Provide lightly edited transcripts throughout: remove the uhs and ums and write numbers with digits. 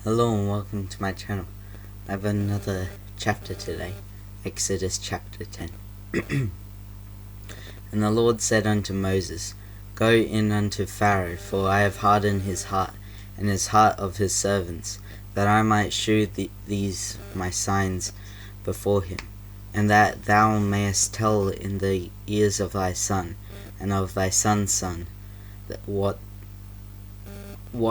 Hello and welcome to my channel. I have another chapter today, Exodus chapter 10. And the Lord said unto Moses, Go in unto Pharaoh, for I have hardened his heart, and his heart of his servants, that I might shew these my signs before him, and that thou mayest tell in the ears of thy son, and of thy son's son, that what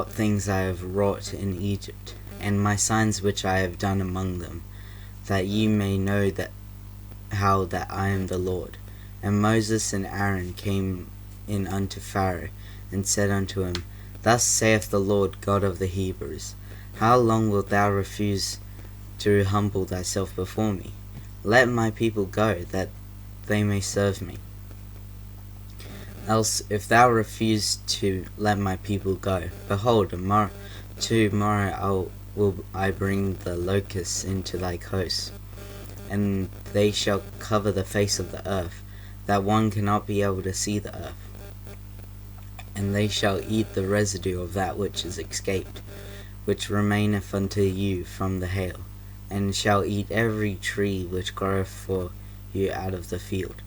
things I have wrought in Egypt, and my signs which I have done among them, that ye may know how that I am the Lord. And Moses and Aaron came in unto Pharaoh, and said unto him, Thus saith the Lord God of the Hebrews, How long wilt thou refuse to humble thyself before me? Let my people go, that they may serve me. Else, if thou refuse to let my people go, behold, tomorrow will I bring the locusts into thy coasts, and they shall cover the face of the earth, that one cannot be able to see the earth. And they shall eat the residue of that which is escaped, which remaineth unto you from the hail, and shall eat every tree which groweth for you out of the field.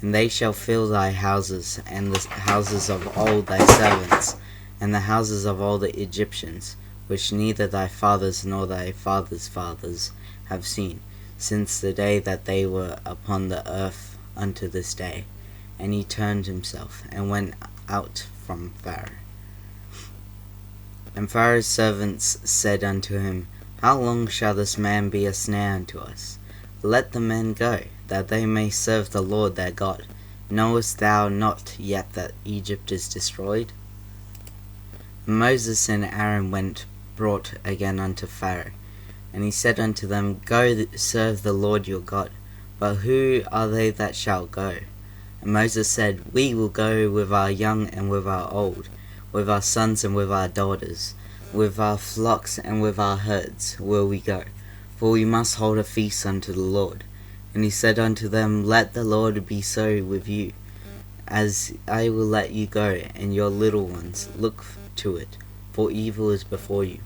And they shall fill thy houses, and the houses of all thy servants, and the houses of all the Egyptians, which neither thy fathers nor thy fathers' fathers have seen, since the day that they were upon the earth unto this day. And he turned himself, and went out from Pharaoh. And Pharaoh's servants said unto him, How long shall this man be a snare unto us? Let the men go, that they may serve the Lord their God. Knowest thou not yet that Egypt is destroyed? And Moses and Aaron brought again unto Pharaoh, and he said unto them, Go serve the Lord your God. But who are they that shall go? And Moses said, We will go with our young and with our old, with our sons and with our daughters, with our flocks and with our herds will we go, for we must hold a feast unto the Lord. And he said unto them, Let the Lord be so with you, as I will let you go, and your little ones. Look to it, for evil is before you.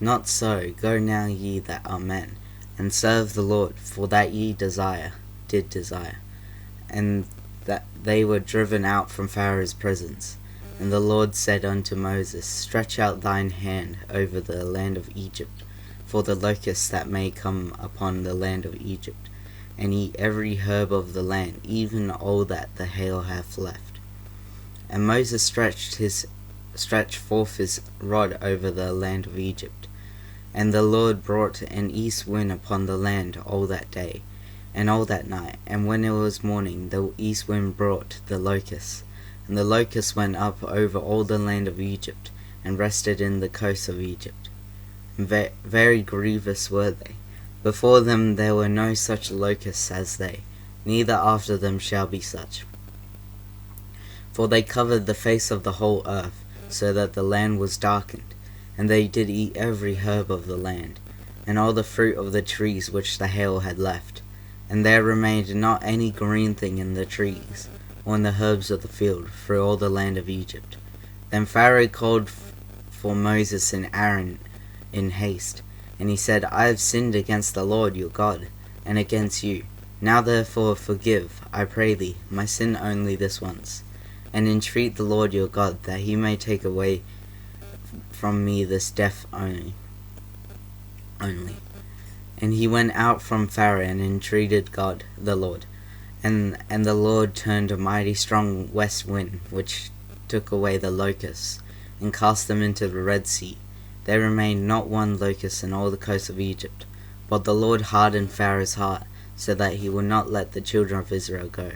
Not so, go now ye that are men, and serve the Lord, for that ye did desire. And that they were driven out from Pharaoh's presence. And the Lord said unto Moses, Stretch out thine hand over the land of Egypt, for the locusts that may come upon the land of Egypt, and eat every herb of the land, even all that the hail hath left. And Moses stretched forth his rod over the land of Egypt, and the Lord brought an east wind upon the land all that day, and all that night. And when it was morning, the east wind brought the locusts, and the locusts went up over all the land of Egypt, and rested in the coast of Egypt. And very grievous were they. Before them there were no such locusts as they, neither after them shall be such. For they covered the face of the whole earth, so that the land was darkened, and they did eat every herb of the land, and all the fruit of the trees which the hail had left. And there remained not any green thing in the trees, or in the herbs of the field, through all the land of Egypt. Then Pharaoh called for Moses and Aaron in haste, and he said, I have sinned against the Lord your God, and against you. Now therefore forgive, I pray thee, my sin only this once, and entreat the Lord your God, that he may take away from me this death only. And he went out from Pharaoh, and entreated God the Lord. And the Lord turned a mighty strong west wind, which took away the locusts, and cast them into the Red Sea. There remained not one locust in all the coast of Egypt. But the Lord hardened Pharaoh's heart, so that he would not let the children of Israel go.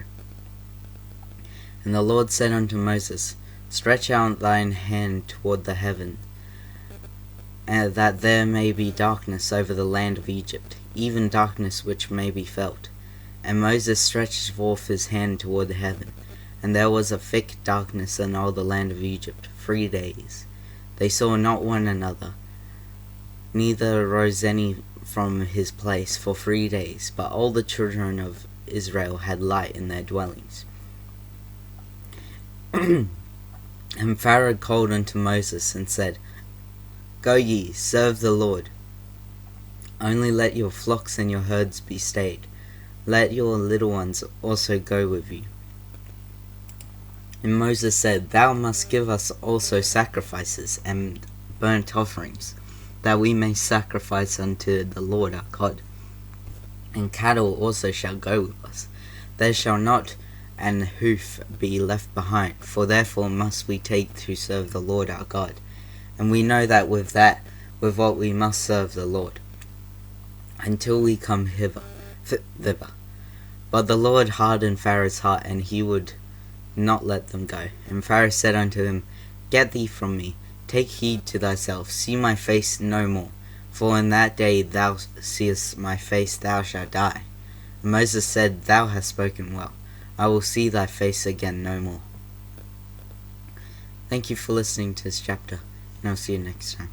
And the Lord said unto Moses, Stretch out thine hand toward the heaven, and that there may be darkness over the land of Egypt, even darkness which may be felt. And Moses stretched forth his hand toward the heaven, and there was a thick darkness in all the land of Egypt 3 days. They saw not one another, neither arose any from his place for 3 days, but all the children of Israel had light in their dwellings. And Pharaoh called unto Moses, and said, Go ye, serve the Lord. Only let your flocks and your herds be stayed. Let your little ones also go with you. And Moses said, Thou must give us also sacrifices and burnt offerings, that we may sacrifice unto the Lord our God. And cattle also shall go with us. There shall not an hoof be left behind, for therefore must we take to serve the Lord our God. And we know that with what we must serve the Lord, until we come thither. But the Lord hardened Pharaoh's heart, and he would not let them go. And Pharaoh said unto him, Get thee from me, take heed to thyself, see my face no more. For in that day thou seest my face, thou shalt die. And Moses said, Thou hast spoken well. I will see thy face again no more. Thank you for listening to this chapter, and I'll see you next time.